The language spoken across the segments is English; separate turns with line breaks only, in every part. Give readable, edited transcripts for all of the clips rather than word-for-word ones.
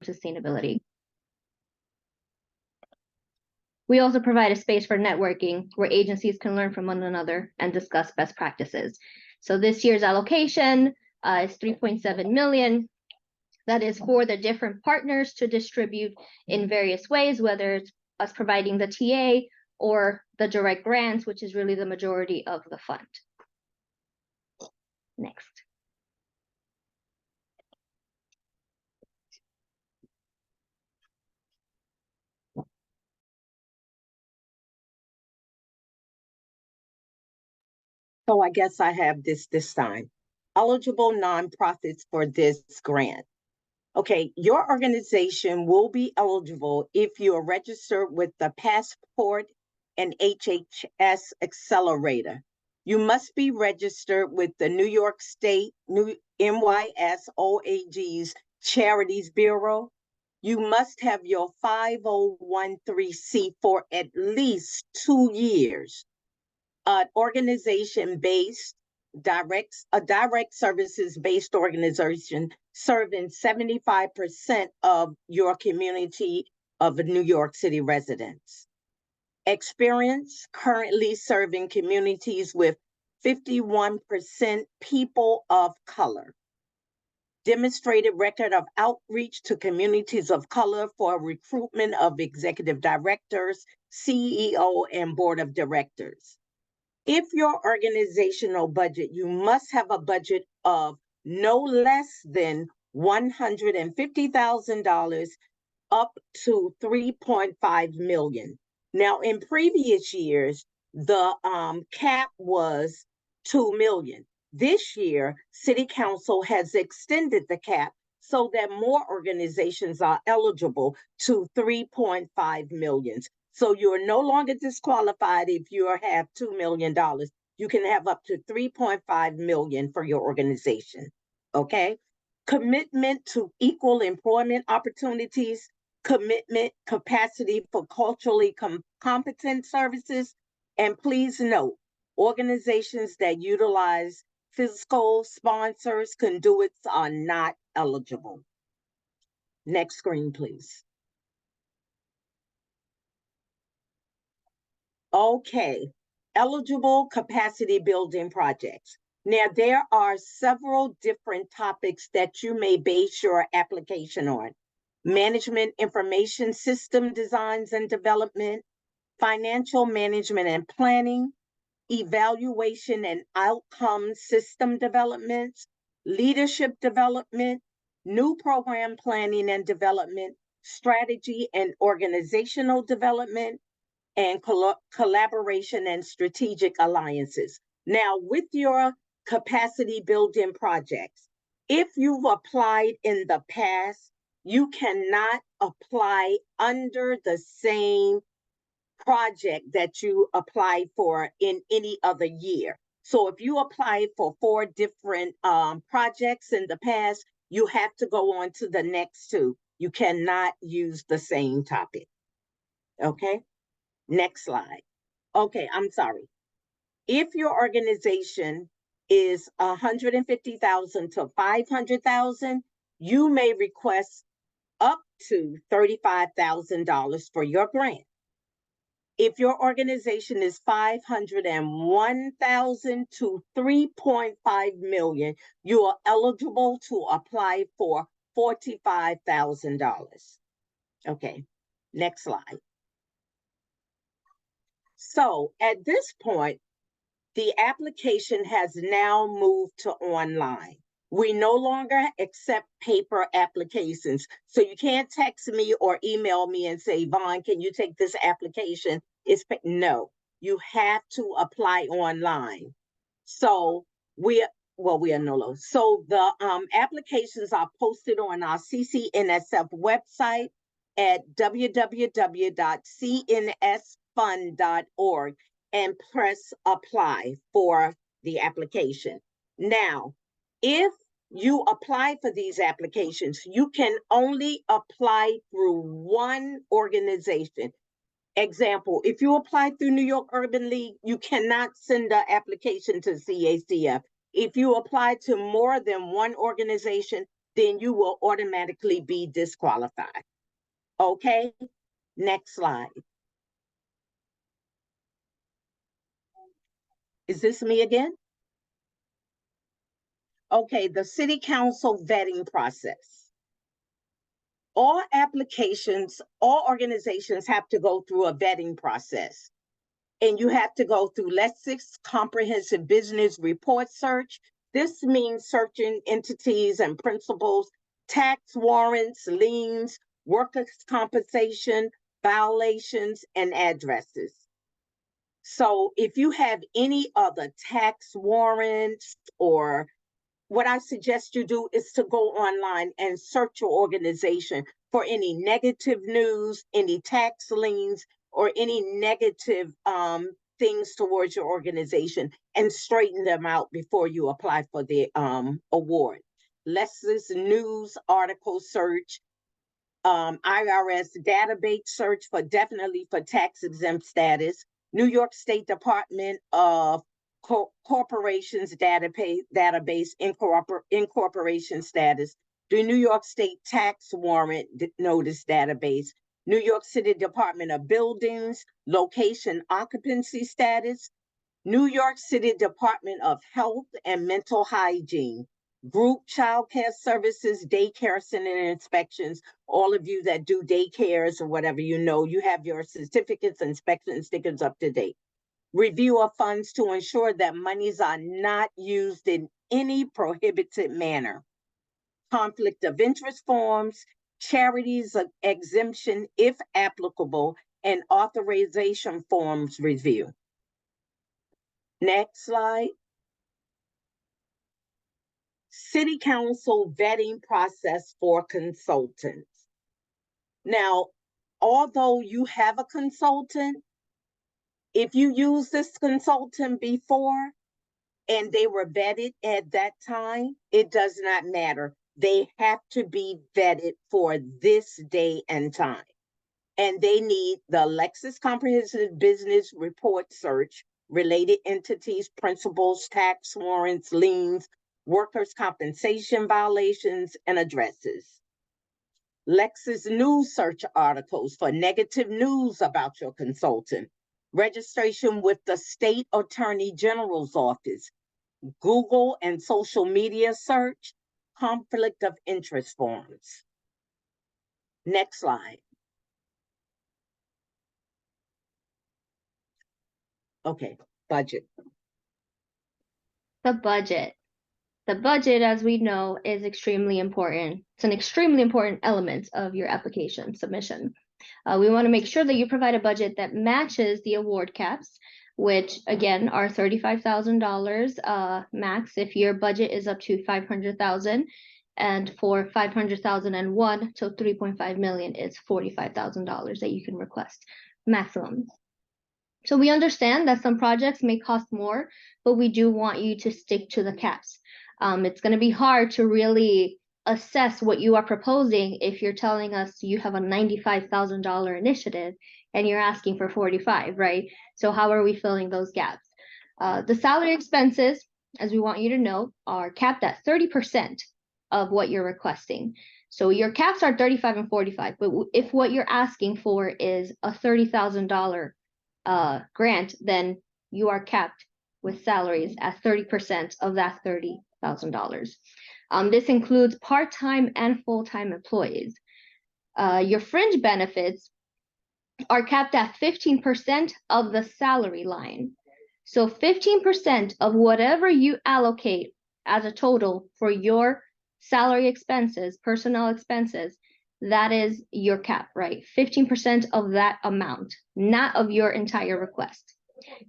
sustainability. We also provide a space for networking where agencies can learn from one another and discuss best practices. So this year's allocation is 3.7 million. That is for the different partners to distribute in various ways, whether it's us providing the TA or the direct grants, which is really the majority of the fund. Next.
So I guess I have this time. Eligible nonprofits for this grant. Okay, your organization will be eligible if you are registered with the Passport and HHS Accelerator. You must be registered with the New York State NYSOAG's Charities Bureau. You must have your 5013C for at least 2 years. An organization-based, direct services-based organization serving 75% of your community of New York City residents. Experience currently serving communities with 51% people of color. Demonstrated record of outreach to communities of color for recruitment of executive directors, CEO, and board of directors. If your organizational budget, you must have a budget of no less than $150,000 up to 3.5 million. Now, in previous years, the cap was 2 million. This year, City Council has extended the cap so that more organizations are eligible to 3.5 million. So you're no longer disqualified if you have $2 million. You can have up to 3.5 million for your organization, okay? Commitment to equal employment opportunities, commitment, capacity for culturally competent services, and please note, organizations that utilize fiscal sponsors, conduits are not eligible. Next screen, please. Okay, eligible capacity building projects. Now, there are several different topics that you may base your application on. Management information system designs and development, financial management and planning, evaluation and outcome system developments, leadership development, new program planning and development, strategy and organizational development, and collaboration and strategic alliances. Now, with your capacity building projects, if you've applied in the past, you cannot apply under the same project that you applied for in any other year. So if you applied for 4 different projects in the past, you have to go on to the next 2. You cannot use the same topic, okay? Next slide. Okay, I'm sorry. If your organization is 150,000 to 500,000, you may request up to $35,000 for your grant. If your organization is 501,000 to 3.5 million, you are eligible to apply for $45,000. Okay, next slide. So at this point, the application has now moved to online. We no longer accept paper applications. So you can't text me or email me and say, Vaughn, can you take this application? No, you have to apply online. So we are NOLO. So the applications are posted on our CCNSF website at www.cnsfund.org and press apply for the application. Now, if you apply for these applications, you can only apply through one organization. Example, if you apply through New York Urban League, you cannot send an application to CACF. If you apply to more than one organization, then you will automatically be disqualified. Okay, next slide. Is this me again? Okay, the city council vetting process. All applications, all organizations have to go through a vetting process. And you have to go through Lexis Comprehensive Business Report Search. This means searching entities and principals, tax warrants, liens, workers' compensation, violations, and addresses. So if you have any other tax warrants, or what I suggest you do is to go online and search your organization for any negative news, any tax liens, or any negative things towards your organization, and straighten them out before you apply for the award. Lexis News article search, IRS database search for definitely for tax exempt status, New York State Department of Corporations database incorporation status, the New York State Tax Warrant Notice database, New York City Department of Buildings, location occupancy status, New York City Department of Health and Mental Hygiene, group child care services, daycare center inspections. All of you that do daycares or whatever, you know, you have your certificates, inspection stickers up to date. Review of funds to ensure that monies are not used in any prohibited manner. Conflict of interest forms, charities of exemption if applicable, and authorization forms review. Next slide. City Council vetting process for consultants. Now, although you have a consultant, if you use this consultant before and they were vetted at that time, it does not matter. They have to be vetted for this day and time. And they need the Lexis Comprehensive Business Report Search, related entities, principals, tax warrants, liens, workers' compensation violations, and addresses. Lexis News search articles for negative news about your consultant. Registration with the State Attorney General's office. Google and social media search. Conflict of interest forms. Next slide. Okay, budget.
The budget. The budget, as we know, is extremely important. It's an extremely important element of your application submission. We want to make sure that you provide a budget that matches the award caps, which again are $35,000 max if your budget is up to $500,000, and for $500,001 to $3.5 million is $45,000 that you can request maximum. So we understand that some projects may cost more, but we do want you to stick to the caps. It's going to be hard to really assess what you are proposing if you're telling us you have a $95,000 initiative and you're asking for 45, right? So how are we filling those gaps? The salary expenses, as we want you to know, are capped at 30% of what you're requesting. So your caps are 35 and 45, but if what you're asking for is a $30,000 grant, then you are capped with salaries at 30% of that $30,000. This includes part-time and full-time employees. Your fringe benefits are capped at 15% of the salary line. So 15% of whatever you allocate as a total for your salary expenses, personnel expenses, that is your cap, right? 15% of that amount, not of your entire request.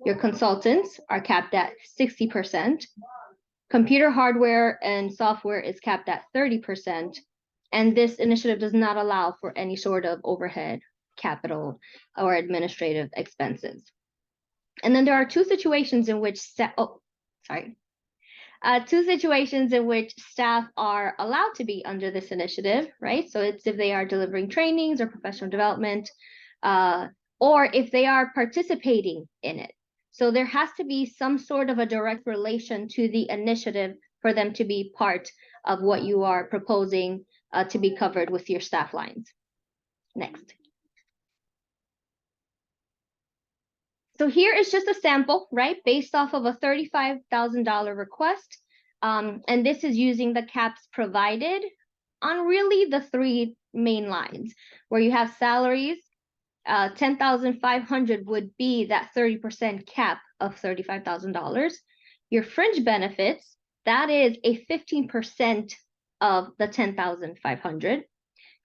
Your consultants are capped at 60%. Computer hardware and software is capped at 30%. And this initiative does not allow for any sort of overhead, capital, or administrative expenses. And then there are two situations in which staff are allowed to be under this initiative, right? So it's if they are delivering trainings or professional development, or if they are participating in it. So there has to be some sort of a direct relation to the initiative for them to be part of what you are proposing to be covered with your staff lines. Next. So here is just a sample, right, based off of a $35,000 request. And this is using the caps provided on really the three main lines, where you have salaries. 10,500 would be that 30% cap of $35,000. Your fringe benefits, that is a 15% of the 10,500.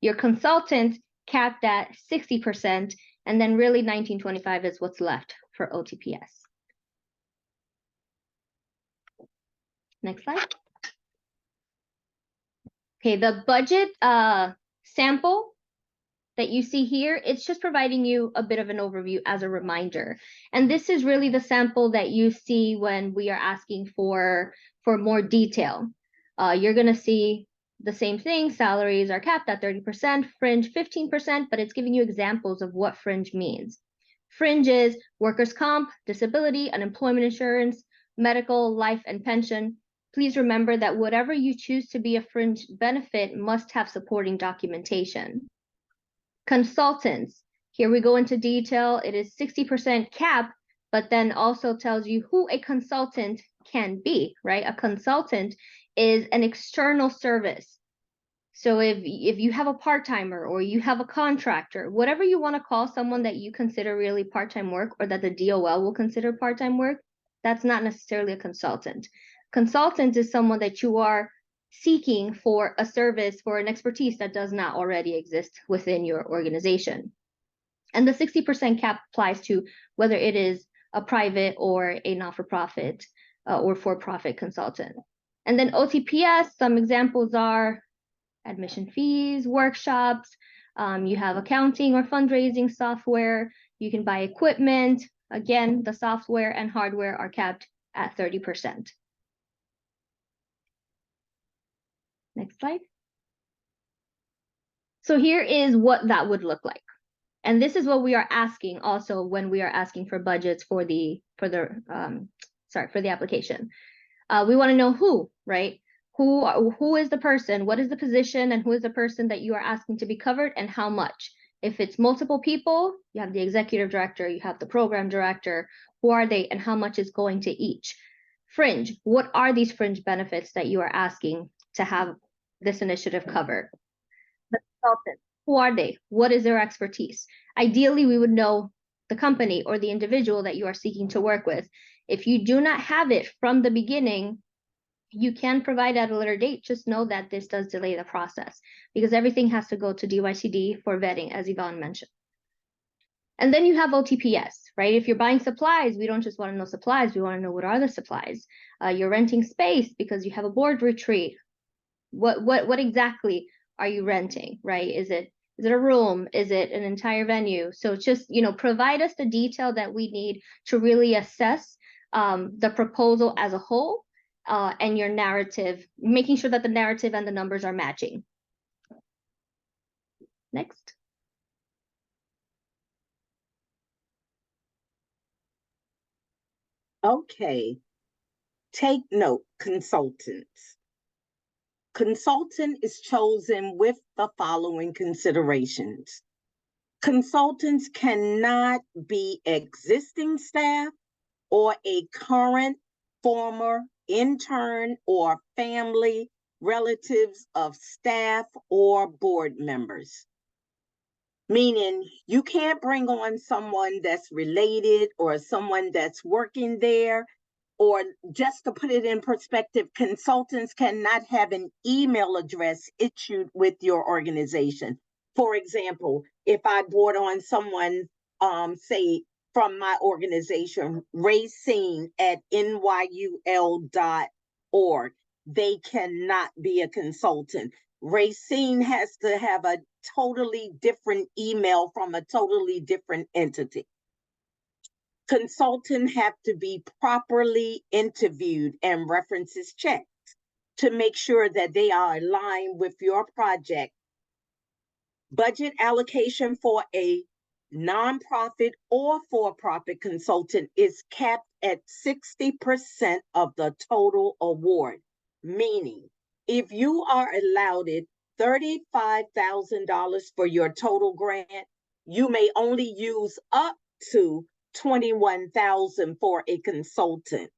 Your consultant capped at 60%, and then really 1925 is what's left for OTPS. Next slide. Okay, the budget sample that you see here, it's just providing you a bit of an overview as a reminder. And this is really the sample that you see when we are asking for more detail. You're gonna see the same thing. Salaries are capped at 30%, fringe 15%, but it's giving you examples of what fringe means. Fringe is workers' comp, disability, unemployment insurance, medical, life, and pension. Please remember that whatever you choose to be a fringe benefit must have supporting documentation. Consultants, here we go into detail. It is 60% cap, but then also tells you who a consultant can be, right? A consultant is an external service. So if you have a part-timer or you have a contractor, whatever you want to call someone that you consider really part-time work, or that the DOL will consider part-time work, that's not necessarily a consultant. Consultant is someone that you are seeking for a service, for an expertise that does not already exist within your organization. And the 60% cap applies to whether it is a private or a not-for-profit or for-profit consultant. And then OTPS, some examples are admission fees, workshops, you have accounting or fundraising software, you can buy equipment. Again, the software and hardware are capped at 30%. Next slide. So here is what that would look like. And this is what we are asking also when we are asking for budgets for the application. We want to know who, right? Who is the person, what is the position, and who is the person that you are asking to be covered, and how much. If it's multiple people, you have the executive director, you have the program director, who are they and how much is going to each. Fringe, what are these fringe benefits that you are asking to have this initiative cover? The consultant, who are they? What is their expertise? Ideally, we would know the company or the individual that you are seeking to work with. If you do not have it from the beginning, you can provide at a later date. Just know that this does delay the process because everything has to go to DYCD for vetting, as Yvonne mentioned. And then you have OTPS, right? If you're buying supplies, we don't just want to know supplies. We want to know what are the supplies. You're renting space because you have a board retreat. What exactly are you renting, right? Is it a room? Is it an entire venue? So just, provide us the detail that we need to really assess the proposal as a whole and your narrative, making sure that the narrative and the numbers are matching. Next.
Okay. Take note, consultants. Consultant is chosen with the following considerations. Consultants cannot be existing staff or a current, former, intern, or family relatives of staff or board members. Meaning you can't bring on someone that's related or someone that's working there. Or just to put it in perspective, consultants cannot have an email address issued with your organization. For example, if I brought on someone, say from my organization, racine@nyul.org, they cannot be a consultant. Racine has to have a totally different email from a totally different entity. Consultants have to be properly interviewed and references checked to make sure that they are aligned with your project. Budget allocation for a nonprofit or for-profit consultant is capped at 60% of the total award, meaning If you are allowed $35,000 for your total grant, you may only use up to $21,000 for a consultant.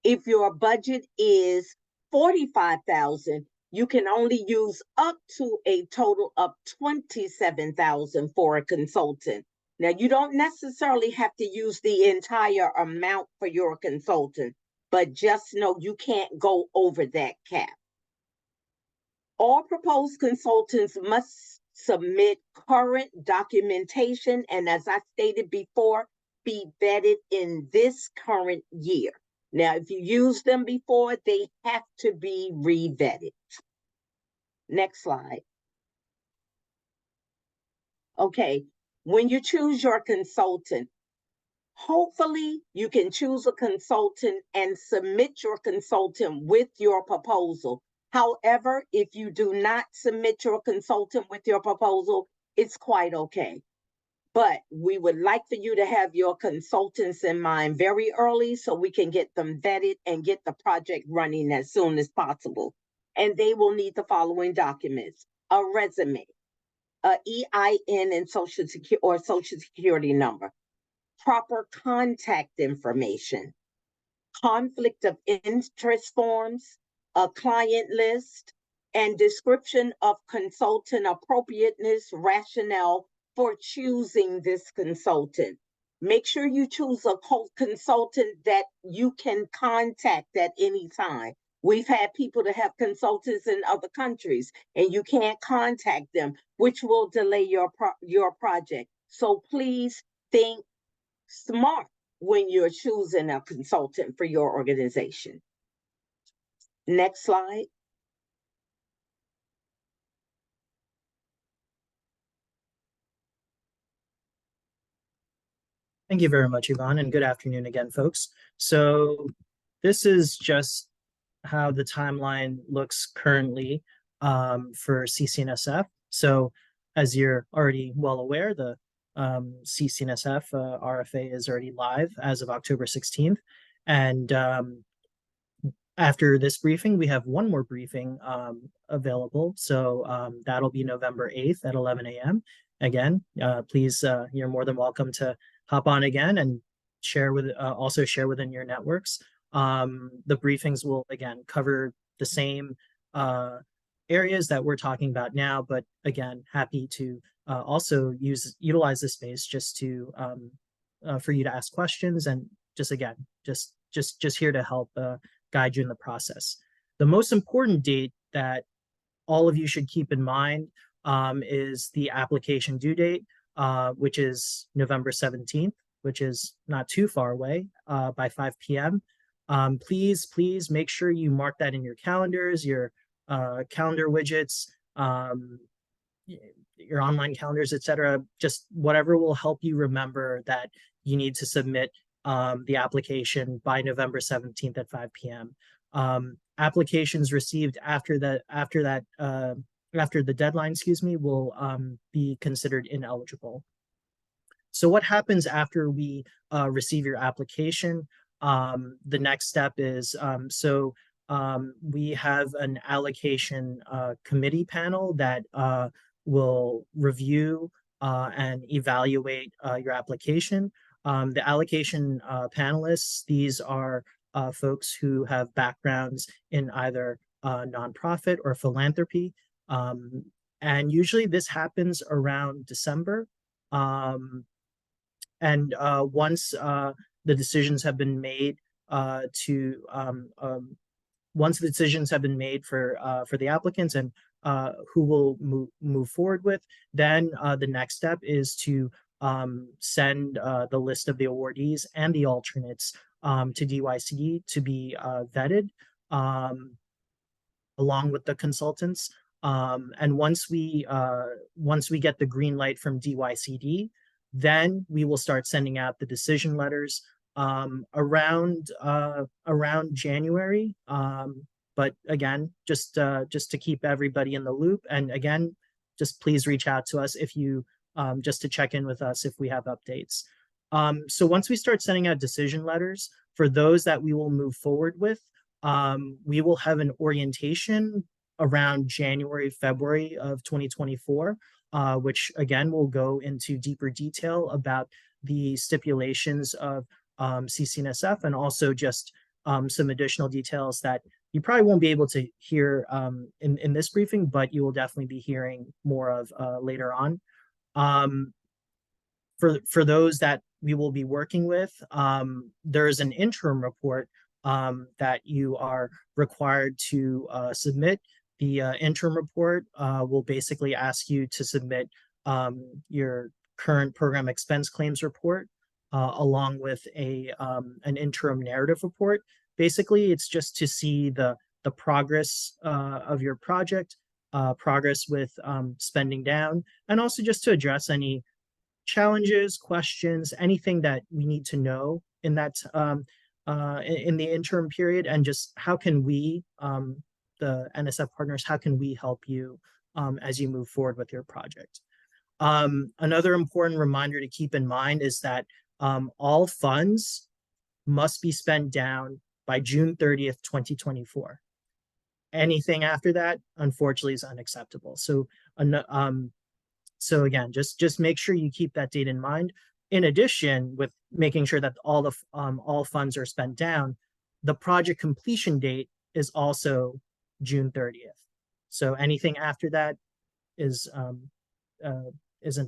If your budget is $45,000, you can only use up to a total of $27,000 for a consultant. Now, you don't necessarily have to use the entire amount for your consultant, but just know you can't go over that cap. All proposed consultants must submit current documentation, and as I stated before, be vetted in this current year. Now, if you used them before, they have to be re-vetted. Next slide. Okay, when you choose your consultant, hopefully you can choose a consultant and submit your consultant with your proposal. However, if you do not submit your consultant with your proposal, it's quite okay. But we would like for you to have your consultants in mind very early so we can get them vetted and get the project running as soon as possible. And they will need the following documents: a resume, a EIN and social security number, proper contact information, conflict of interest forms, a client list, and description of consultant appropriateness rationale for choosing this consultant. Make sure you choose a consultant that you can contact at any time. We've had people that have consultants in other countries and you can't contact them, which will delay your project. So please think smart when you're choosing a consultant for your organization. Next slide.
Thank you very much, Yvonne, and good afternoon again, folks. So this is just how the timeline looks currently for CCNSF. So as you're already well aware, the CCNSF RFA is already live as of October 16th. And after this briefing, we have one more briefing available. So that'll be November 8th at 11 a.m. Again, please, you're more than welcome to hop on again and share with also share within your networks. The briefings will again cover the same areas that we're talking about now, but again, happy to also utilize this space just to for you to ask questions, and just again, just here to help guide you in the process. The most important date that all of you should keep in mind is the application due date, which is November 17th, which is not too far away, by 5 p.m. Please make sure you mark that in your calendars, your calendar widgets, your online calendars, etc. Just whatever will help you remember that you need to submit the application by November 17th at 5 p.m. Applications received after the deadline, will be considered ineligible. So what happens after we receive your application? The next step is, we have an allocation committee panel that will review and evaluate your application. The allocation panelists, these are folks who have backgrounds in either nonprofit or philanthropy. And usually this happens around December. Once the decisions have been made for the applicants and who will move forward with, then the next step is to send the list of the awardees and the alternates to DYCD to be vetted along with the consultants. And once we get the green light from DYCD, then we will start sending out the decision letters around January. But again, just to keep everybody in the loop, and again, just please reach out to us if you just to check in with us if we have updates. So once we start sending out decision letters for those that we will move forward with, we will have an orientation around January, February of 2024, which again will go into deeper detail about the stipulations of CCNSF and also just some additional details that you probably won't be able to hear in this briefing, but you will definitely be hearing more of later on. For those that we will be working with, there is an interim report that you are required to submit. The interim report will basically ask you to submit your current program expense claims report along with an interim narrative report. Basically, it's just to see the progress of your project, progress with spending down, and also just to address any challenges, questions, anything that we need to know in that in the interim period, and just how can we, the NSF partners, how can we help you as you move forward with your project. Another important reminder to keep in mind is that all funds must be spent down by June 30th, 2024. Anything after that, unfortunately, is unacceptable. So again, just make sure you keep that date in mind. In addition, with making sure that all funds are spent down, the project completion date is also June 30th. So anything after that isn't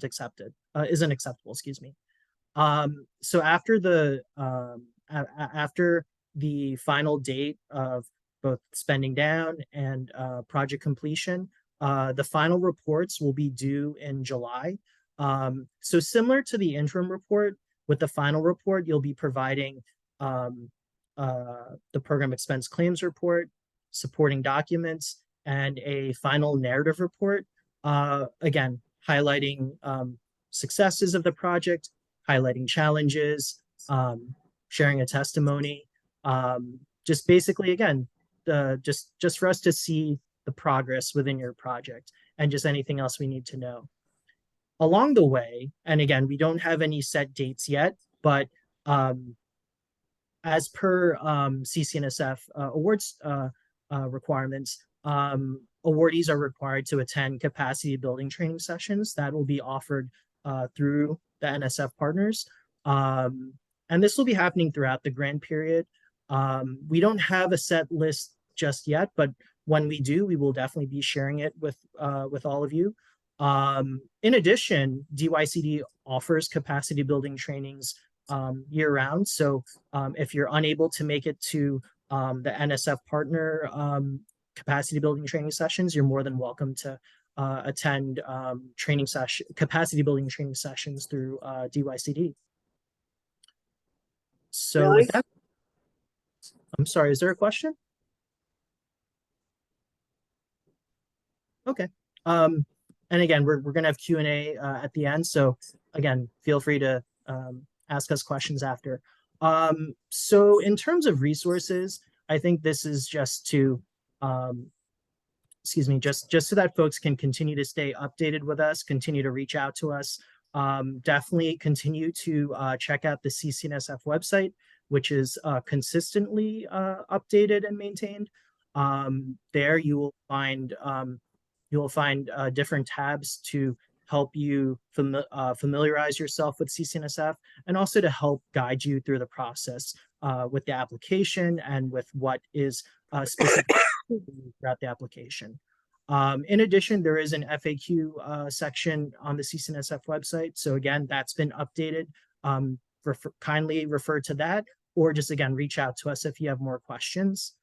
acceptable, excuse me. So after the final date of both spending down and project completion, the final reports will be due in July. So similar to the interim report, with the final report, you'll be providing the program expense claims report, supporting documents, and a final narrative report. Again, highlighting successes of the project, highlighting challenges, sharing a testimony, just basically, again, just for us to see the progress within your project and just anything else we need to know. Along the way, and again, we don't have any set dates yet, but as per CCNSF awards requirements, awardees are required to attend capacity building training sessions that will be offered through the NSF partners. And this will be happening throughout the grant period. We don't have a set list just yet, but when we do, we will definitely be sharing it with all of you. In addition, DYCD offers capacity building trainings year round. So if you're unable to make it to the NSF partner capacity building training sessions, you're more than welcome to attend capacity building training sessions through DYCD. So
Really?
with that, I'm sorry, is there a question? Okay. And again, we're going to have Q&A at the end. So again, feel free to ask us questions after. So in terms of resources, I think this is just to, excuse me, just so that folks can continue to stay updated with us, continue to reach out to us. Definitely continue to check out the CCNSF website, which is consistently updated and maintained. There you will find different tabs to help you familiarize yourself with CCNSF and also to help guide you through the process with the application and with what is specific throughout the application. In addition, there is an FAQ section on the CCNSF website. So again, that's been updated. Kindly refer to that, or just again, reach out to us if you have more questions.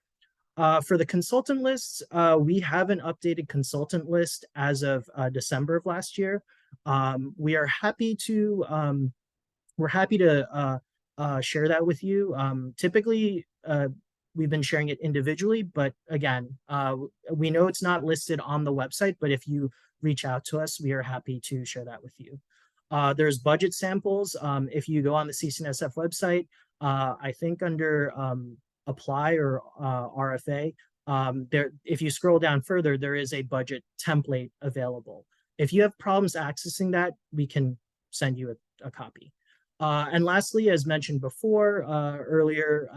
For the consultant lists, we have an updated consultant list as of December of last year. We are happy to share that with you. Typically, we've been sharing it individually, but again, we know it's not listed on the website, but if you reach out to us, we are happy to share that with you. There's budget samples. If you go on the CCNSF website, I think under apply or RFA, if you scroll down further, there is a budget template available. If you have problems accessing that, we can send you a copy. And lastly, as mentioned before earlier,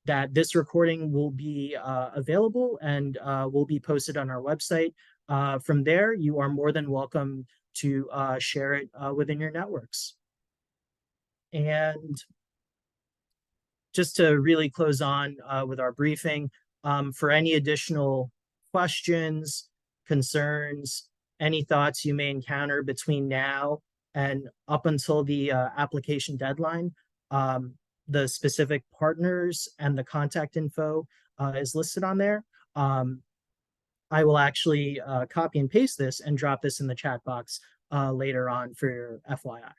that this recording will be available and will be posted on our website. From there, you are more than welcome to share it within your networks. And just to really close on with our briefing, for any additional questions, concerns, any thoughts you may encounter between now and up until the application deadline, the specific partners and the contact info is listed on there. I will actually copy and paste this and drop this in the chat box later on for your FYI.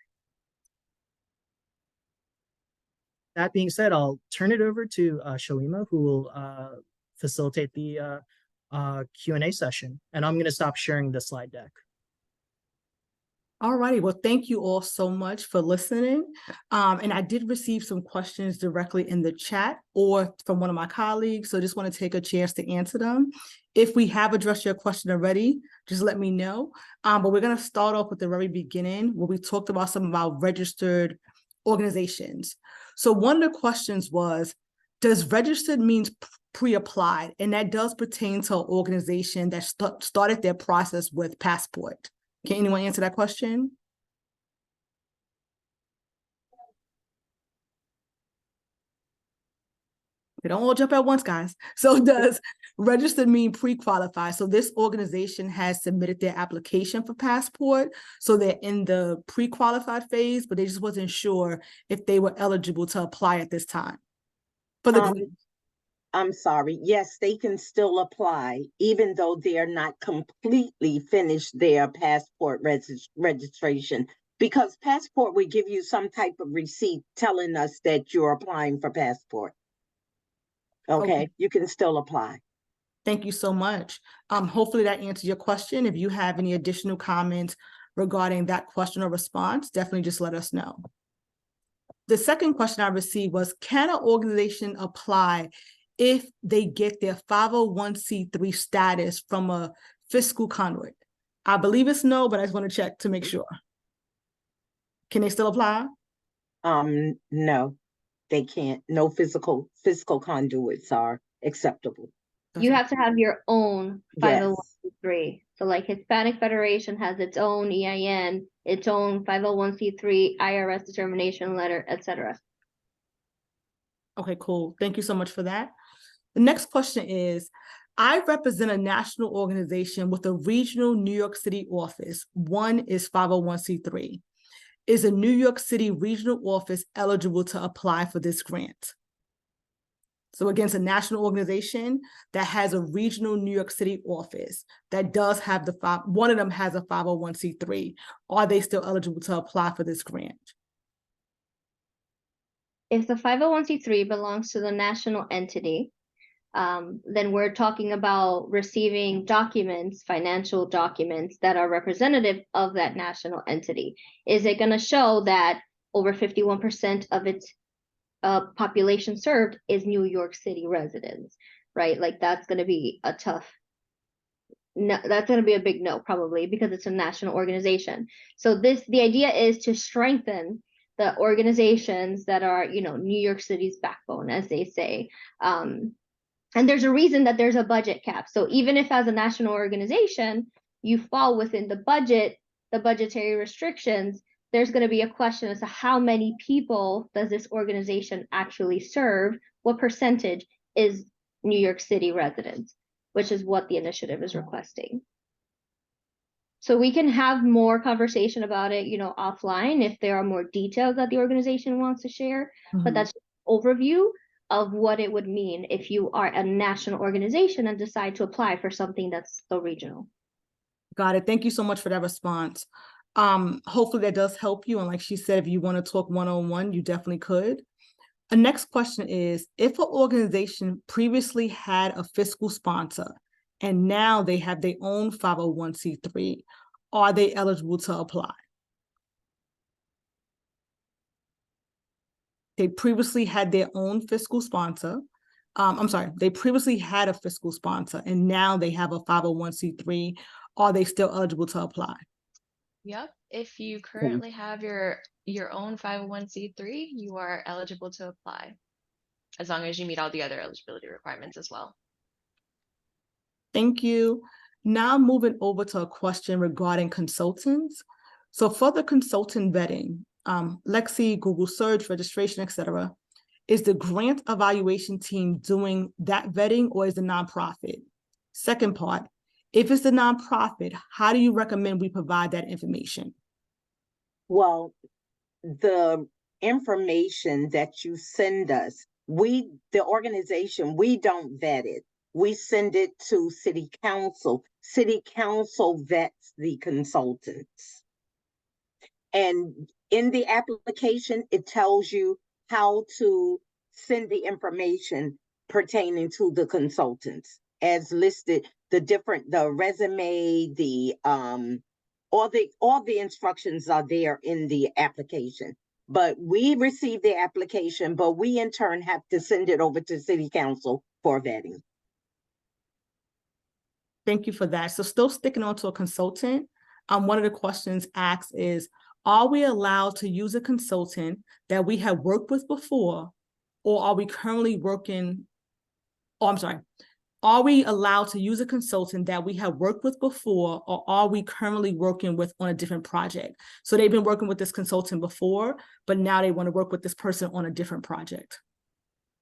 That being said, I'll turn it over to Shalima, who will facilitate the Q&A session. And I'm going to stop sharing the slide deck.
All righty. Well, thank you all so much for listening. And I did receive some questions directly in the chat or from one of my colleagues. So I just want to take a chance to answer them. If we have addressed your question already, just let me know. But we're going to start off with the very beginning where we talked about some of our registered organizations. So one of the questions was, does registered means pre-applied? And that does pertain to an organization that started their process with Passport. Can anyone answer that question? They don't all jump at once, guys. So does registered mean pre-qualify? So this organization has submitted their application for Passport. So they're in the pre-qualified phase, but they just wasn't sure if they were eligible to apply at this time. For the grant.
I'm sorry. Yes, they can still apply, even though they're not completely finished their Passport registration, because Passport will give you some type of receipt telling us that you're applying for Passport. Okay, you can still apply.
Thank you so much. Hopefully that answers your question. If you have any additional comments regarding that question or response, definitely just let us know. The second question I received was, can an organization apply if they get their 501c3 status from a fiscal conduit? I believe it's no, but I just want to check to make sure. Can they still apply?
No, they can't. No fiscal conduits are acceptable.
You have to have your own
Yes.
501c3. So like Hispanic Federation has its own EIN, its own 501c3, IRS determination letter, etc.
Okay, cool. Thank you so much for that. The next question is, I represent a national organization with a regional New York City office. One is 501c3. Is a New York City regional office eligible to apply for this grant? So again, it's a national organization that has a regional New York City office that does have one of them has a 501c3. Are they still eligible to apply for this grant?
If the 501c3 belongs to the national entity, then we're talking about receiving documents, financial documents that are representative of that national entity. Is it going to show that over 51% of its population served is New York City residents, right? Like that's going to be a tough, no, that's going to be a big no probably, because it's a national organization. So the idea is to strengthen the organizations that are, New York City's backbone, as they say. And there's a reason that there's a budget cap. So even if as a national organization, you fall within the budget, the budgetary restrictions, there's going to be a question as to how many people does this organization actually serve? What percentage is New York City residents, which is what the initiative is requesting. So we can have more conversation about it, offline if there are more details that the organization wants to share, but that's just an overview of what it would mean if you are a national organization and decide to apply for something that's so regional.
Got it. Thank you so much for that response. Hopefully that does help you. And like she said, if you want to talk one-on-one, you definitely could. The next question is, if an organization previously had a fiscal sponsor and now they have their own 501c3, are they eligible to apply? They previously had their own fiscal sponsor. They previously had a fiscal sponsor and now they have a 501c3. Are they still eligible to apply?
Yep. If you currently have your own 501c3, you are eligible to apply. as long as you meet all the other eligibility requirements as well.
Thank you. Now moving over to a question regarding consultants. So for the consultant vetting, Lexi, Google search, registration, etc., is the grant evaluation team doing that vetting or is the nonprofit? Second part, if it's the nonprofit, how do you recommend we provide that information?
Well, the information that you send us, the organization, we don't vet it. We send it to city council. City council vets the consultants. And in the application, it tells you how to send the information pertaining to the consultants as listed, the resume, all the instructions are there in the application. But we receive the application, but we in turn have to send it over to city council for vetting.
Thank you for that. So still sticking on to a consultant, one of the questions asked is, are we allowed to use a consultant that we have worked with before, or are we currently working, are we allowed to use a consultant that we have worked with before, or are we currently working with on a different project? So they've been working with this consultant before, but now they want to work with this person on a different project.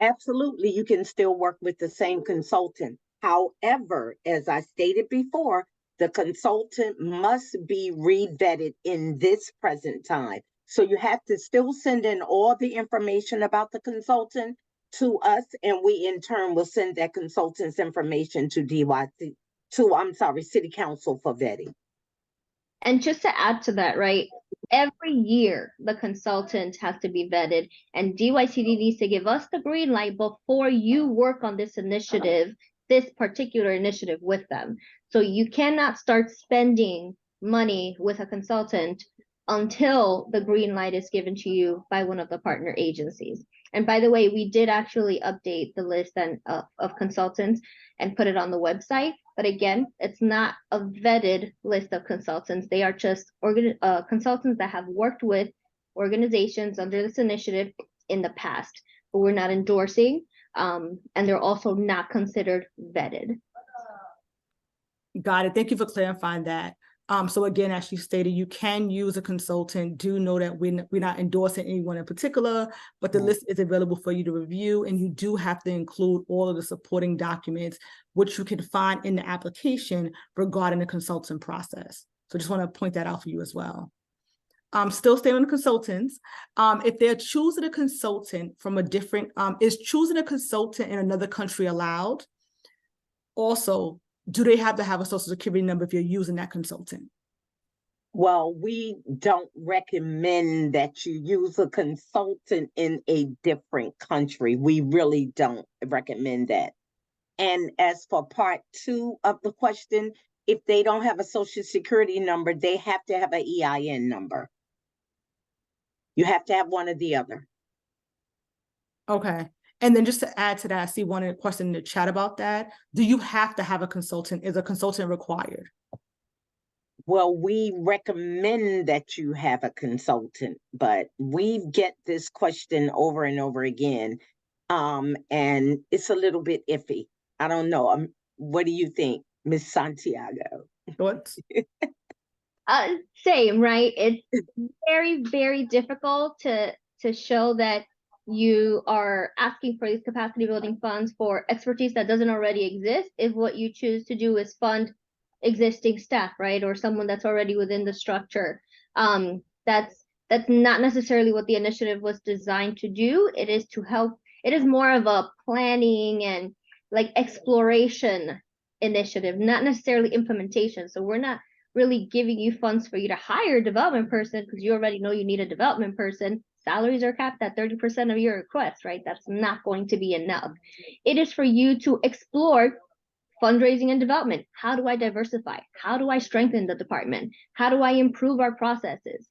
Absolutely, you can still work with the same consultant. However, as I stated before, the consultant must be re-vetted in this present time. So you have to still send in all the information about the consultant to us, and we in turn will send that consultant's information to City Council for vetting.
And just to add to that, right, every year the consultant has to be vetted, and DYCD needs to give us the green light before you work on this initiative, this particular initiative with them. So you cannot start spending money with a consultant until the green light is given to you by one of the partner agencies. And by the way, we did actually update the list of consultants and put it on the website. But again, it's not a vetted list of consultants. They are just consultants that have worked with organizations under this initiative in the past, but we're not endorsing, and they're also not considered vetted.
Got it. Thank you for clarifying that. So again, as you stated, you can use a consultant. Do know that we're not endorsing anyone in particular, but the list is available for you to review, and you do have to include all of the supporting documents, which you can find in the application regarding the consultant process. So just want to point that out for you as well. Still staying on the consultants. If they're choosing a consultant from a different, is choosing a consultant in another country allowed? Also, do they have to have a social security number if you're using that consultant?
Well, we don't recommend that you use a consultant in a different country. We really don't recommend that. And as for part 2 of the question, if they don't have a social security number, they have to have an EIN number. You have to have one or the other.
Okay. And then just to add to that, I see one question in the chat about that. Do you have to have a consultant? Is a consultant required?
Well, we recommend that you have a consultant, but we get this question over and over again. And it's a little bit iffy. I don't know. What do you think, Ms. Santiago?
What?
Same, right? It's very, very difficult to show that you are asking for these capacity building funds for expertise that doesn't already exist if what you choose to do is fund existing staff, right? Or someone that's already within the structure. That's not necessarily what the initiative was designed to do. It is to help. It is more of a planning and like exploration initiative, not necessarily implementation. So we're not really giving you funds for you to hire a development person because you already know you need a development person. Salaries are capped at 30% of your request, right? That's not going to be enough. It is for you to explore fundraising and development. How do I diversify? How do I strengthen the department? How do I improve our processes?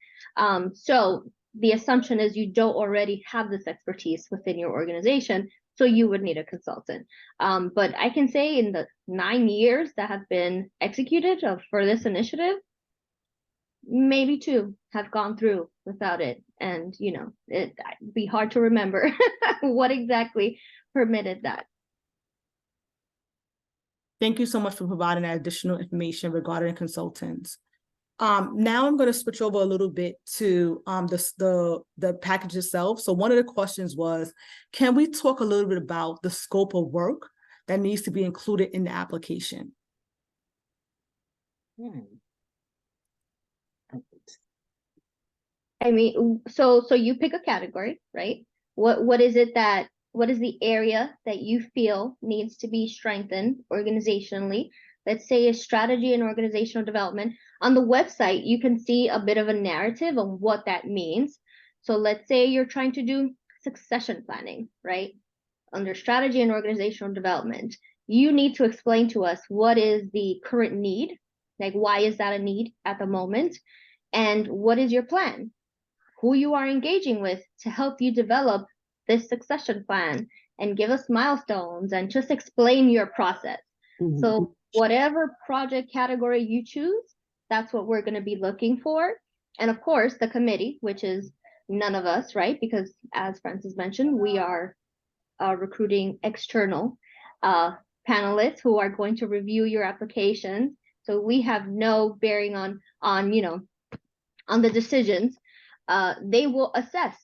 So the assumption is you don't already have this expertise within your organization, so you would need a consultant. But I can say in the 9 years that have been executed for this initiative, maybe 2 have gone through without it. And, you know, it'd be hard to remember what exactly permitted that.
Thank you so much for providing that additional information regarding consultants. Now I'm going to switch over a little bit to the package itself. So one of the questions was, can we talk a little bit about the scope of work that needs to be included in the application?
I mean, so you pick a category, right? What is the area that you feel needs to be strengthened organizationally? Let's say a strategy and organizational development. On the website, you can see a bit of a narrative of what that means. So let's say you're trying to do succession planning, right? Under strategy and organizational development, you need to explain to us what is the current need, like why is that a need at the moment, and what is your plan? Who you are engaging with to help you develop this succession plan, and give us milestones and just explain your process. So whatever project category you choose, that's what we're going to be looking for. And of course, the committee, which is none of us, right? Because as Francis mentioned, we are recruiting external panelists who are going to review your applications. So we have no bearing on the decisions. They will assess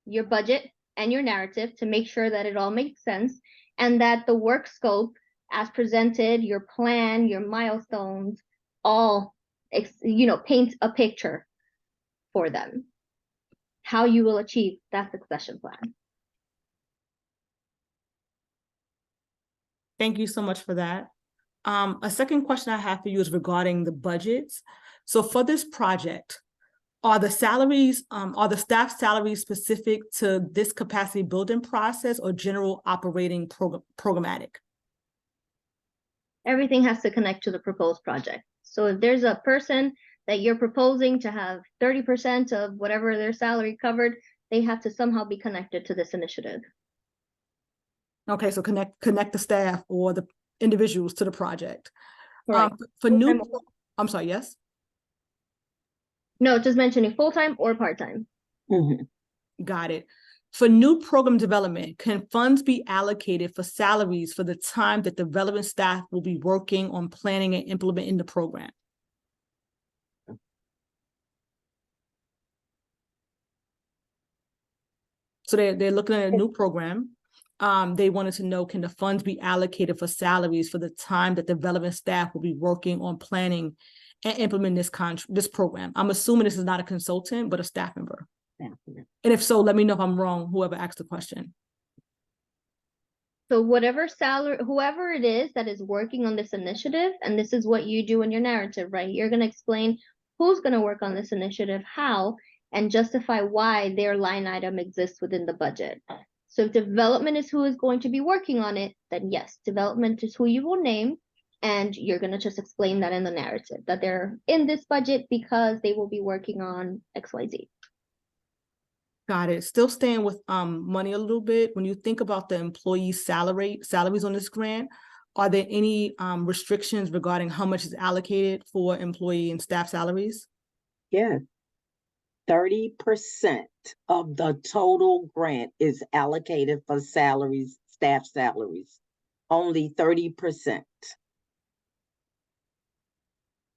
your budget and your narrative to make sure that it all makes sense, and that the work scope as presented, your plan, your milestones, all paint a picture for them, how you will achieve that succession plan.
Thank you so much for that. A second question I have for you is regarding the budgets. So for this project, are the staff salaries specific to this capacity building process or general operating programmatic?
Everything has to connect to the proposed project. So if there's a person that you're proposing to have 30% of whatever their salary covered, they have to somehow be connected to this initiative.
Okay, so connect the staff or the individuals to the project.
Right.
I'm sorry, yes?
No, just mentioning full-time or part-time.
Got it. For new program development, can funds be allocated for salaries for the time that the relevant staff will be working on planning and implementing the program? So they're looking at a new program. They wanted to know, can the funds be allocated for salaries for the time that the relevant staff will be working on planning and implement this program? I'm assuming this is not a consultant, but a staff member. And if so, let me know if I'm wrong, whoever asked the question.
So whatever salary, whoever it is that is working on this initiative, and this is what you do in your narrative, right? You're going to explain who's going to work on this initiative, how, and justify why their line item exists within the budget. So if development is who is going to be working on it, then yes, development is who you will name. And you're going to just explain that in the narrative, that they're in this budget because they will be working on XYZ.
Got it. Still staying with money a little bit. When you think about the employee salaries on this grant, are there any restrictions regarding how much is allocated for employee and staff salaries?
Yeah. 30% of the total grant is allocated for salaries, staff salaries. Only 30%.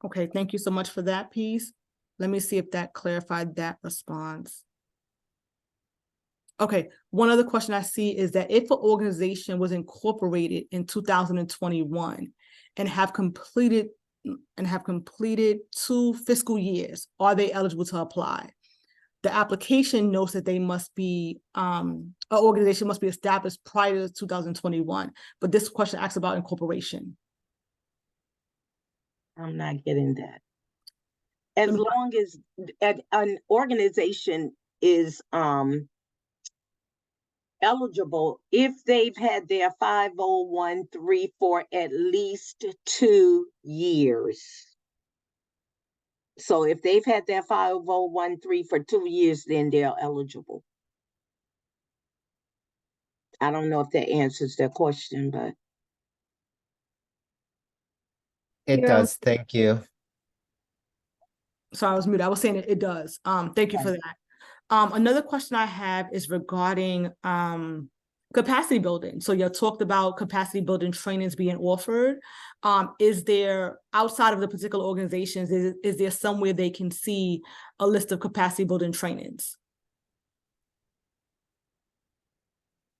Okay, thank you so much for that piece. Let me see if that clarified that response. Okay, one other question I see is that if an organization was incorporated in 2021 and have completed 2 fiscal years, are they eligible to apply? The application notes that they must be, an organization must be established prior to 2021, but this question asks about incorporation.
I'm not getting that. As long as an organization is eligible if they've had their 501(c)(3) for at least 2 years. So if they've had their 501(c)(3) for 2 years, then they're eligible. I don't know if that answers their question, but.
It does. Thank you.
Sorry, I was muted. I was saying it does. Thank you for that. Another question I have is regarding Capacity building. So you talked about capacity building trainings being offered. Is there, outside of the particular organizations, is there somewhere they can see a list of capacity building trainings?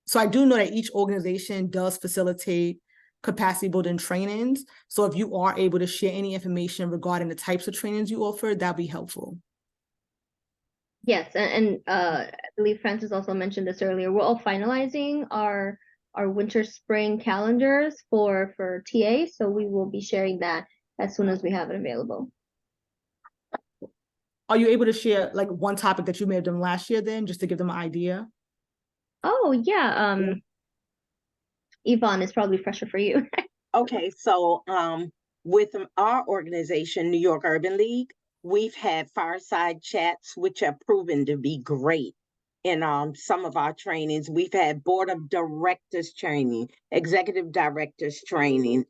So I do know that each organization does facilitate capacity building trainings. So if you are able to share any information regarding the types of trainings you offer, that'd be helpful.
Yes, and I believe Francis also mentioned this earlier. We're all finalizing our winter spring calendars for TA, so we will be sharing that as soon as we have it available.
Are you able to share like one topic that you may have done last year then, just to give them an idea?
Oh yeah, Yvonne is probably fresher for you.
Okay, so with our organization, New York Urban League, we've had fireside chats, which have proven to be great in some of our trainings. We've had board of directors training, executive directors training,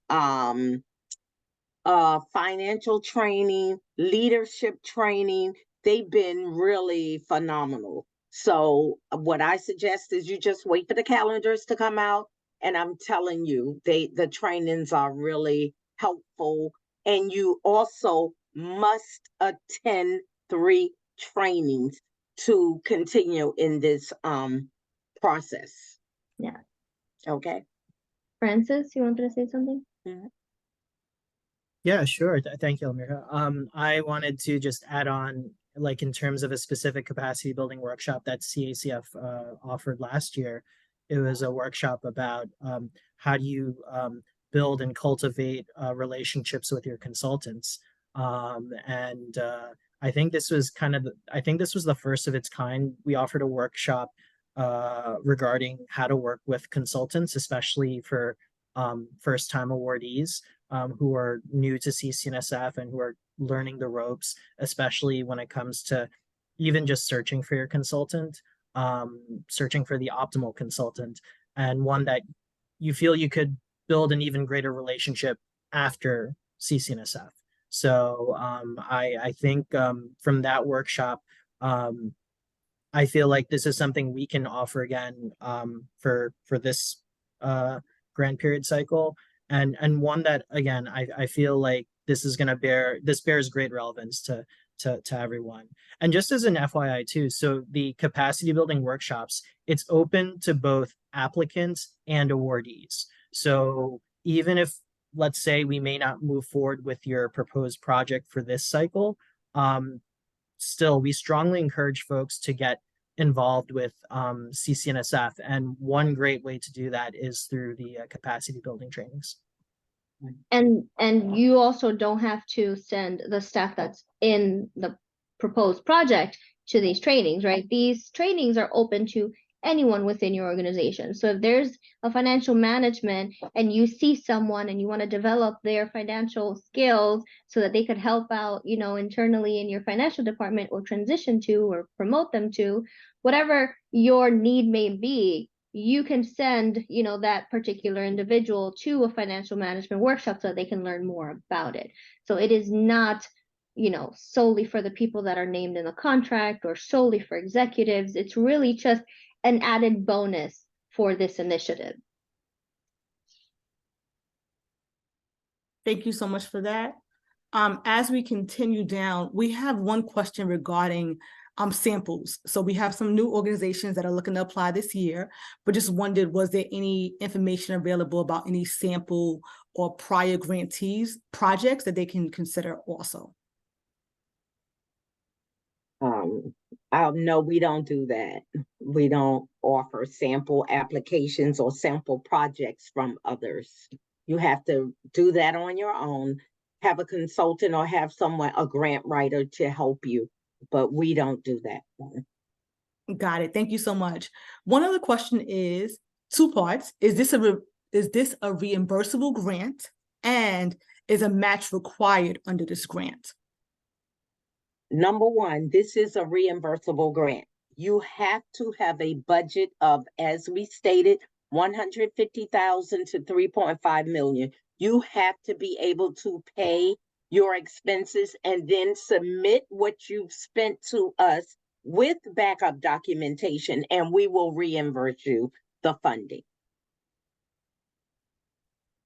financial training, leadership training. They've been really phenomenal. So what I suggest is you just wait for the calendars to come out. And I'm telling you, the trainings are really helpful. And you also must attend 3 trainings to continue in this process.
Yeah.
Okay.
Francis, you wanted to say something?
Yeah, sure. Thank you, Almira. I wanted to just add on, like in terms of a specific capacity building workshop that CACF offered last year. It was a workshop about how do you build and cultivate relationships with your consultants. And I think this was the first of its kind. We offered a workshop regarding how to work with consultants, especially for first-time awardees. Who are new to CCNSF and who are learning the ropes, especially when it comes to even just searching for your consultant, searching for the optimal consultant, and one that you feel you could build an even greater relationship after CCNSF. So I think from that workshop, I feel like this is something we can offer again for this grant period cycle. And one that again I feel like this bears great relevance to everyone. And just as an FYI too, so the capacity building workshops, it's open to both applicants and awardees. So even if, let's say, we may not move forward with your proposed project for this cycle, still we strongly encourage folks to get involved with CCNSF, and one great way to do that is through the capacity building trainings.
And you also don't have to send the staff that's in the proposed project to these trainings, right? These trainings are open to anyone within your organization. So if there's a financial management and you see someone and you want to develop their financial skills so that they could help out, internally in your financial department, or transition to or promote them to, whatever your need may be, you can send, that particular individual to a financial management workshop so that they can learn more about it. So it is not, solely for the people that are named in the contract or solely for executives. It's really just an added bonus for this initiative.
Thank you so much for that. As we continue down, we have one question regarding samples. So we have some new organizations that are looking to apply this year, but just wondered, was there any information available about any sample or prior grantees projects that they can consider also?
No, we don't do that. We don't offer sample applications or sample projects from others. You have to do that on your own, have a consultant or have someone, a grant writer, to help you, but we don't do that.
Got it. Thank you so much. One other question is 2 parts. Is this a reimbursable grant, and is a match required under this grant?
Number one, this is a reimbursable grant. You have to have a budget of, as we stated, 150,000 to 3.5 million. You have to be able to pay your expenses and then submit what you've spent to us with backup documentation, and we will reimburse you the funding.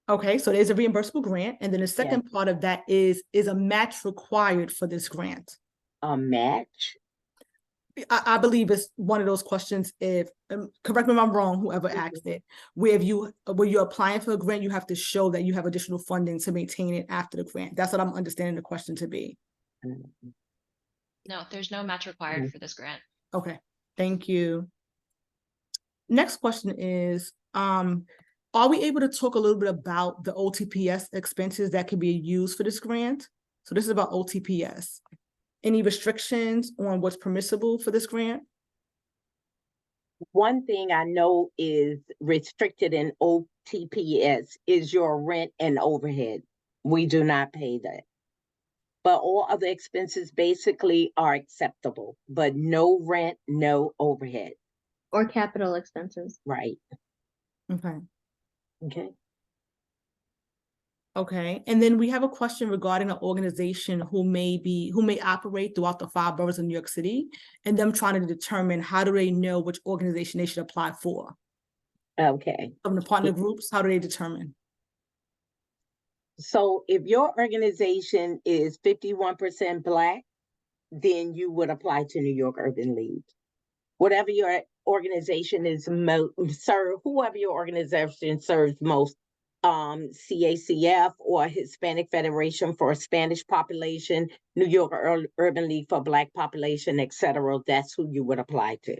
Okay, so there's a reimbursable grant, and then the second part of that is a match required for this grant?
A match?
I believe it's one of those questions, if, correct me if I'm wrong, whoever asked it, where you're applying for a grant, you have to show that you have additional funding to maintain it after the grant. That's what I'm understanding the question to be.
No, there's no match required for this grant.
Okay, thank you. Next question is, are we able to talk a little bit about the OTPS expenses that can be used for this grant? So this is about OTPS. Any restrictions on what's permissible for this grant?
One thing I know is restricted in OTPS is your rent and overhead. We do not pay that. But all other expenses basically are acceptable, but no rent, no overhead.
Or capital expenses.
Right.
Okay.
Okay.
Okay, and then we have a question regarding an organization who may operate throughout the 5 boroughs of New York City, and them trying to determine how do they know which organization they should apply for?
Okay.
From the partner groups, how do they determine?
So if your organization is 51% Black, then you would apply to New York Urban League. Whatever your organization is whoever your organization serves most, CACF or Hispanic Federation for Spanish population, New York Urban League for Black population, etc. That's who you would apply to.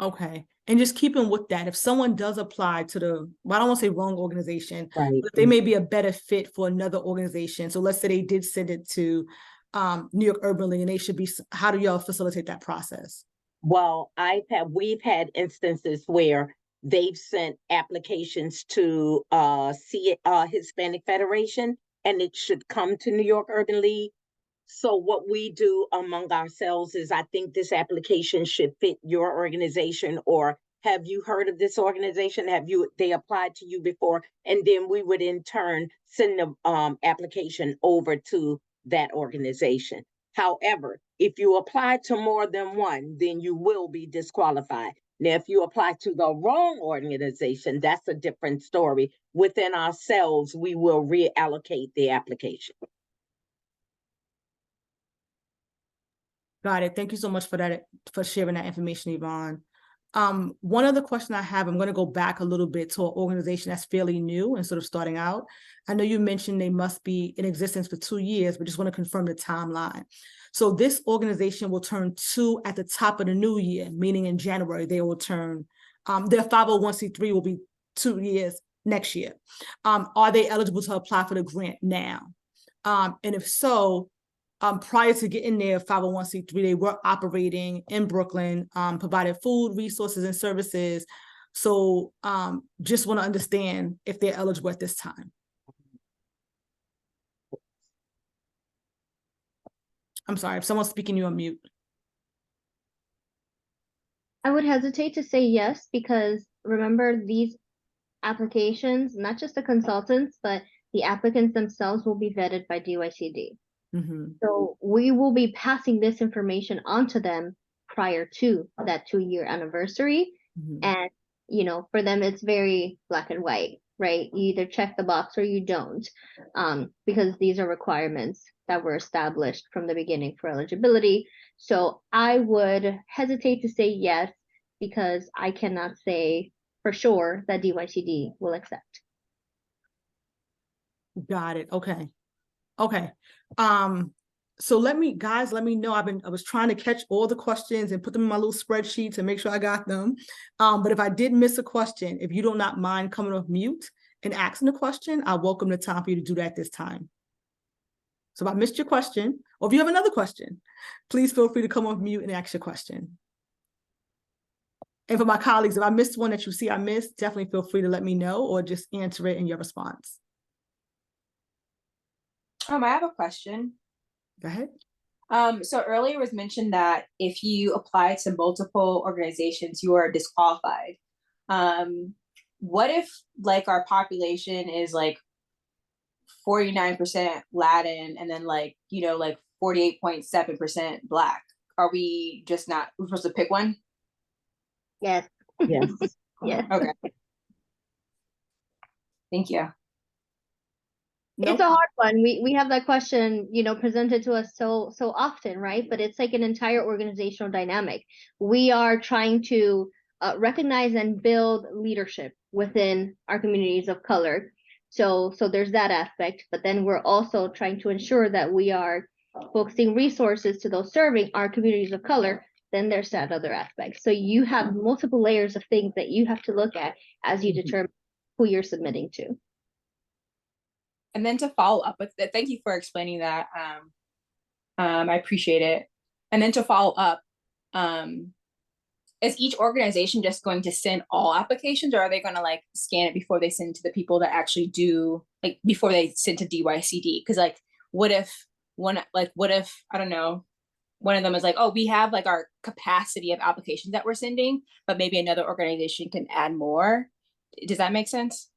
Okay, and just keeping with that, if someone does apply to well, I don't want to say wrong organization,
Right.
but they may be a better fit for another organization. So let's say they did send it to New York Urban League, and they should be, how do y'all facilitate that process?
Well, we've had instances where they've sent applications to Hispanic Federation, and it should come to New York Urban League. So what we do among ourselves is, I think this application should fit your organization, or have you heard of this organization? They applied to you before? And then we would in turn send the application over to that organization. However, if you apply to more than one, then you will be disqualified. Now, if you apply to the wrong organization, that's a different story. Within ourselves, we will reallocate the application.
Got it. Thank you so much for that, for sharing that information, Yvonne. One other question I have, I'm going to go back a little bit to an organization that's fairly new and sort of starting out. I know you mentioned they must be in existence for 2 years, but just want to confirm the timeline. So this organization will turn 2 at the top of the new year, meaning in January, they will turn, their 501c3 will be 2 years next year. Are they eligible to apply for the grant now? And if so, prior to getting their 501c3, they were operating in Brooklyn, provided food, resources, and services. So just want to understand if they're eligible at this time. I'm sorry, if someone's speaking, you're on mute.
I would hesitate to say yes, because remember, these applications, not just the consultants, but the applicants themselves will be vetted by DYCD.
Mm-hmm.
So we will be passing this information on to them prior to that 2-year anniversary.
Mm-hmm.
And, you know, for them, it's very black and white, right? You either check the box or you don't, because these are requirements that were established from the beginning for eligibility. So I would hesitate to say yes, because I cannot say for sure that DYCD will accept.
Got it. Okay. Okay. So let me know. I was trying to catch all the questions and put them in my little spreadsheet to make sure I got them. But if I did miss a question, if you do not mind coming off mute and asking the question, I welcome the time for you to do that this time. So if I missed your question, or if you have another question, please feel free to come off mute and ask your question. And for my colleagues, if I missed one that you see I missed, definitely feel free to let me know or just answer it in your response.
I have a question.
Go ahead.
So earlier it was mentioned that if you apply to multiple organizations, you are disqualified. What if like our population is like 49% Latin and then like 48.7% Black? Are we just not, we're supposed to pick one?
Yes.
Yes.
Yeah.
Okay. Thank you.
It's a hard one. We have that question, presented to us so often, right? But it's like an entire organizational dynamic. We are trying to recognize and build leadership within our communities of color. So there's that aspect, but then we're also trying to ensure that we are focusing resources to those serving our communities of color. Then there's that other aspect. So you have multiple layers of things that you have to look at as you determine who you're submitting to.
And then to follow up with it, thank you for explaining that. I appreciate it. And then to follow up, is each organization just going to send all applications, or are they going to like scan it before they send to the people that actually do, like before they send to DYCD? Because like, what if I don't know, one of them is like, oh, we have like our capacity of applications that we're sending, but maybe another organization can add more. Does that make sense?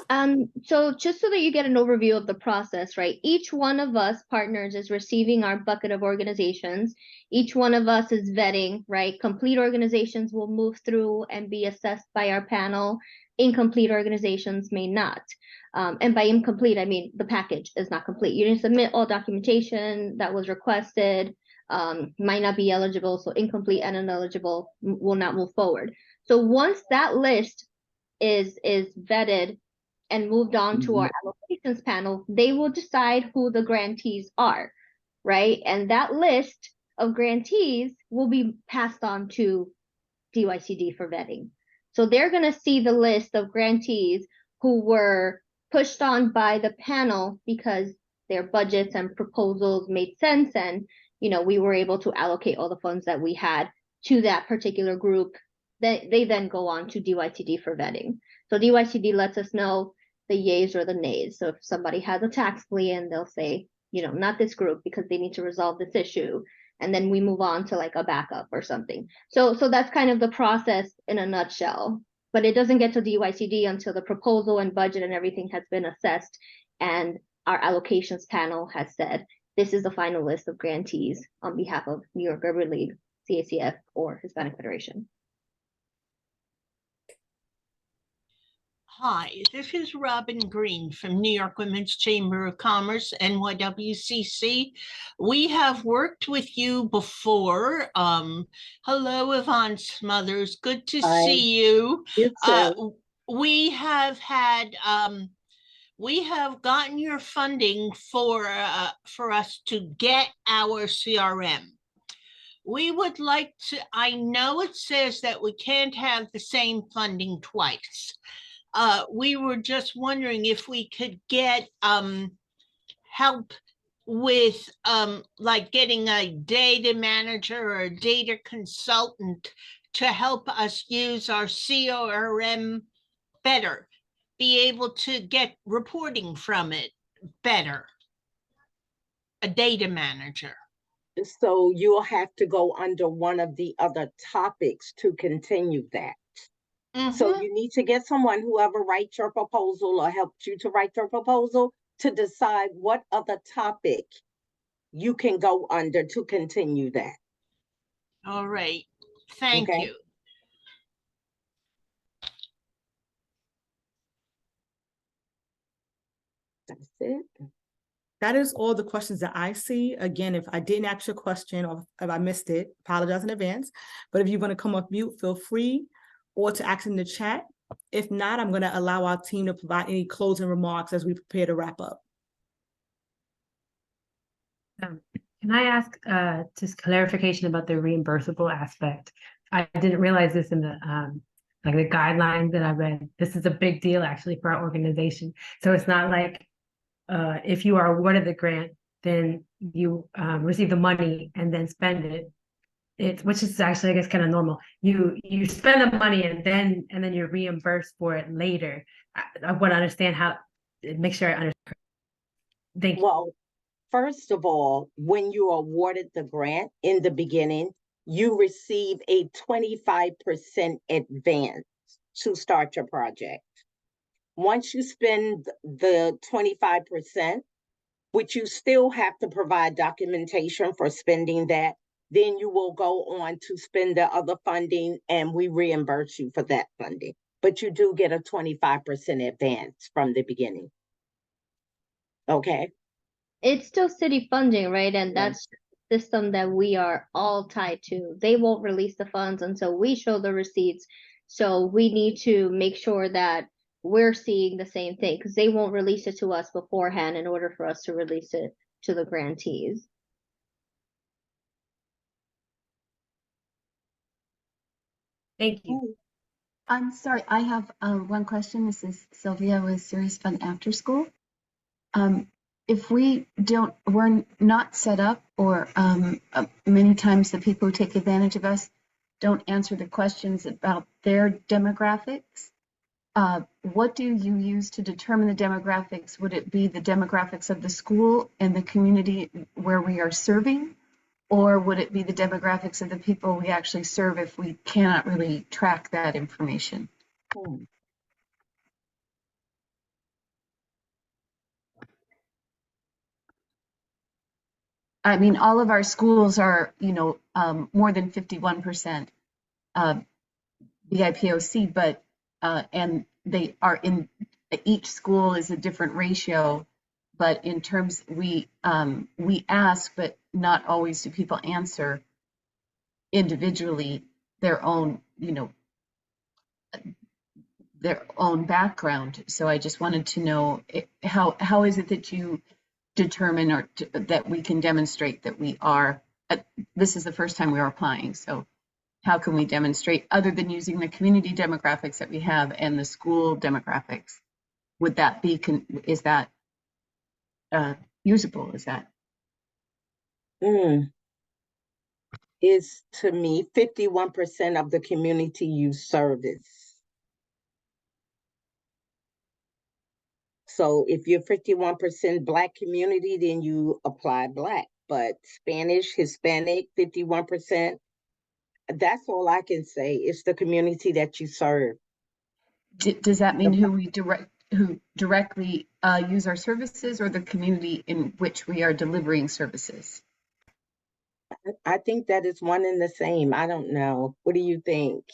So just so that you get an overview of the process, right? Each one of us partners is receiving our bucket of organizations. Each one of us is vetting, right? Complete organizations will move through and be assessed by our panel. Incomplete organizations may not. And by incomplete, I mean the package is not complete. You didn't submit all documentation that was requested, might not be eligible. So incomplete and ineligible will not move forward. So once that list is vetted and moved on to our allocations panel, they will decide who the grantees are, right? And that list of grantees will be passed on to DYCD for vetting. So they're going to see the list of grantees who were pushed on by the panel because their budgets and proposals made sense, and we were able to allocate all the funds that we had to that particular group. They then go on to DYCD for vetting. So DYCD lets us know the yays or the nays. So if somebody has a tax lien, they'll say, not this group because they need to resolve this issue. And then we move on to like a backup or something. So that's kind of the process in a nutshell. But it doesn't get to DYCD until the proposal and budget and everything has been assessed and our allocations panel has said, this is the final list of grantees on behalf of New York Urban League, CACF, or Hispanic Federation.
Hi, this is Robin Green from New York Women's Chamber of Commerce, NYWCC. We have worked with you before. Hello, Yvonne Smothers. Good to
Hi.
see you.
You too.
We have had, we have gotten your funding for us to get our CRM. We would like to, I know it says that we can't have the same funding twice. We were just wondering if we could get help with like getting a data manager or a data consultant to help us use our CRM better, be able to get reporting from it better. A data manager.
So you'll have to go under one of the other topics to continue that. So you need to get someone, whoever writes your proposal or helped you to write your proposal, to decide what other topic you can go under to continue that.
All right. Thank
Okay.
you.
That's it.
That is all the questions that I see. Again, if I didn't ask your question or if I missed it, apologize in advance. But if you want to come off mute, feel free, or to ask in the chat. If not, I'm going to allow our team to provide any closing remarks as we prepare to wrap up.
Can I ask just clarification about the reimbursable aspect? I didn't realize this in the like the guidelines that I read. This is a big deal actually for our organization. So it's not like if you are awarded the grant, then you receive the money and then spend it. Which is actually, I guess, kind of normal. You spend the money and then you're reimbursed for it later. I want to understand how. Make sure I understand. Thank you.
Well, first of all, when you are awarded the grant in the beginning, you receive a 25% advance to start your project. Once you spend the 25%, which you still have to provide documentation for spending that, then you will go on to spend the other funding and we reimburse you for that funding. But you do get a 25% advance from the beginning. Okay,
It's still city funding, right? And
Yeah.
that's the system that we are all tied to. They won't release the funds until we show the receipts. So we need to make sure that we're seeing the same thing because they won't release it to us beforehand in order for us to release it to the grantees.
Thank you.
I'm sorry, I have one question. This is Sylvia with Serious Fun After School. If we're not set up, or many times the people who take advantage of us don't answer the questions about their demographics, what do you use to determine the demographics? Would it be the demographics of the school and the community where we are serving? Or would it be the demographics of the people we actually serve if we cannot really track that information? I mean, all of our schools are, more than 51% BIPOC, but, and they are in, each school is a different ratio. But in terms, we ask, but not always do people answer individually their own, their own background. So I just wanted to know how is it that you determine or that we can demonstrate that we are, this is the first time we are applying. So how can we demonstrate, other than using the community demographics that we have and the school demographics? Would that be, is that usable? Is that?
Is to me 51% of the community use service. So if you're 51% Black community, then you apply Black, but Spanish, Hispanic, 51%. That's all I can say. It's the community that you serve.
Does that mean who directly use our services, or the community in which we are delivering services?
I think that is one and the same. I don't know. What do you think?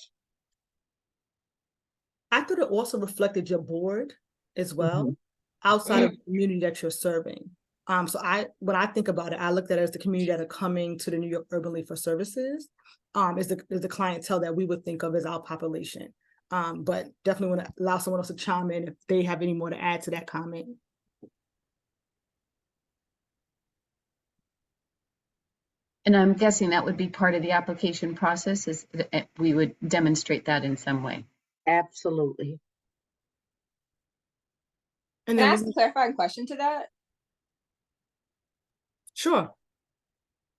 I thought it also reflected your board as well, outside of the community that you're serving. So when I think about it, I looked at it as the community that are coming to the New York Urban League for services, is the clientele that we would think of as our population. But definitely want to allow someone else to chime in if they have any more to add to that comment.
And I'm guessing that would be part of the application process, is that we would demonstrate that in some way.
Absolutely.
And
Can I
then,
ask a clarifying question to that?
sure.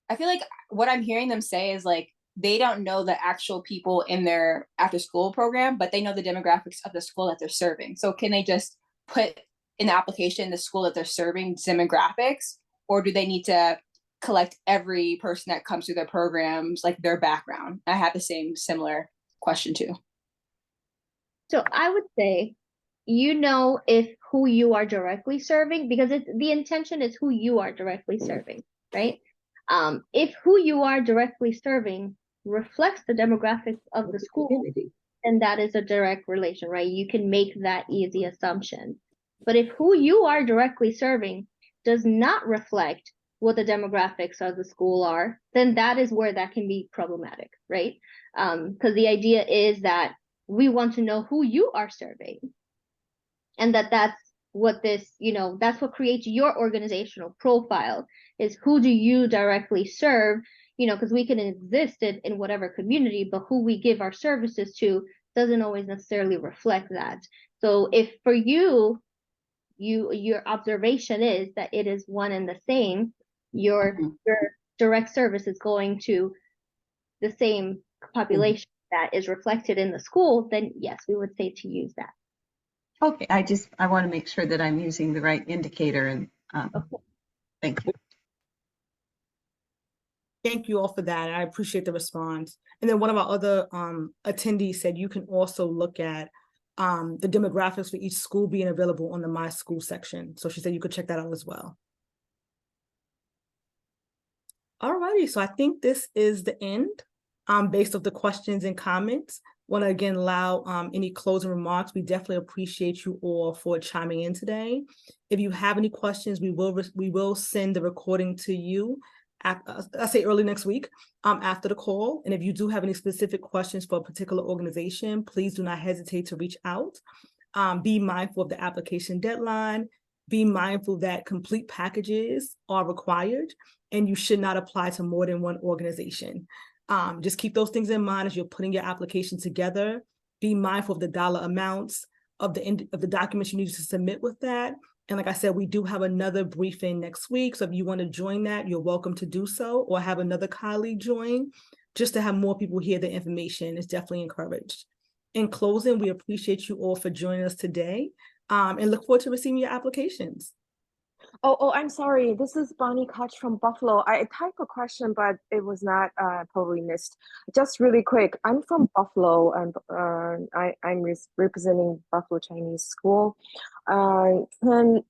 I feel like what I'm hearing them say is like, they don't know the actual people in their after school program, but they know the demographics of the school that they're serving. So can they just put in the application the school that they're serving demographics, or do they need to collect every person that comes through their programs, like their background? I have the similar question too.
So I would say, if who you are directly serving, because the intention is who you are directly serving, right? If who you are directly serving reflects the demographics of the school, then that is a direct relation, right? You can make that easy assumption. But if who you are directly serving does not reflect what the demographics of the school are, then that is where that can be problematic, right? Because the idea is that we want to know who you are serving, and that's what that's what creates your organizational profile, is who do you directly serve, because we can exist in whatever community, but who we give our services to doesn't always necessarily reflect that. So if for your observation is that it is one and the same, your direct service is going to the same population that is reflected in the school, then yes, we would say to use that.
Okay, I want to make sure that I'm using the right indicator, and thank you.
Thank you all for that. I appreciate the response. And then one of our other attendees said you can also look at the demographics for each school being available on the My School section. So she said you could check that out as well. Alrighty, so I think this is the end, based off the questions and comments. Want to again allow any closing remarks. We definitely appreciate you all for chiming in today. If you have any questions, we will send the recording to you. I say early next week, after the call. And if you do have any specific questions for a particular organization, please do not hesitate to reach out. Be mindful of the application deadline. Be mindful that complete packages are required, and you should not apply to more than one organization. Just keep those things in mind as you're putting your application together. Be mindful of the dollar amounts of the documents you need to submit with that. And like I said, we do have another briefing next week. So if you want to join that, you're welcome to do so, or have another colleague join, just to have more people hear the information. Is definitely encouraged. In closing, we appreciate you all for joining us today, and look forward to receiving your applications.
Oh, I'm sorry. This is Bonnie Koch from Buffalo. I typed a question, but it was not probably missed. Just really quick, I'm from Buffalo, and I'm representing Buffalo Chinese School.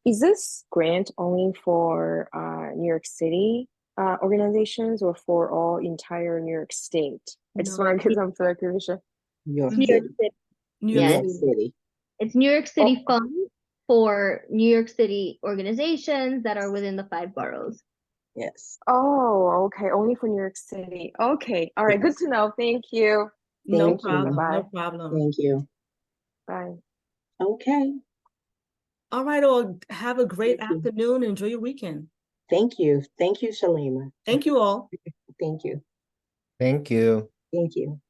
Is this grant only for New York City organizations, or for all entire New York State? I just want to get some clarification.
New York
New York
City.
City.
New
New
York
York
City.
City.
It's New York City
Oh.
fund for New York City organizations that are within the 5 boroughs.
Yes.
Oh, okay. Only for New York City. Okay. All right. Good to know. Thank you.
No
Thank you.
problem. No
Bye-bye.
problem.
Thank you.
Bye.
Okay.
All right, all. Have a great
Thank you.
afternoon. Enjoy your weekend.
Thank you. Thank you, Shalima.
Thank you all.
Thank you.
Thank you.
Thank you.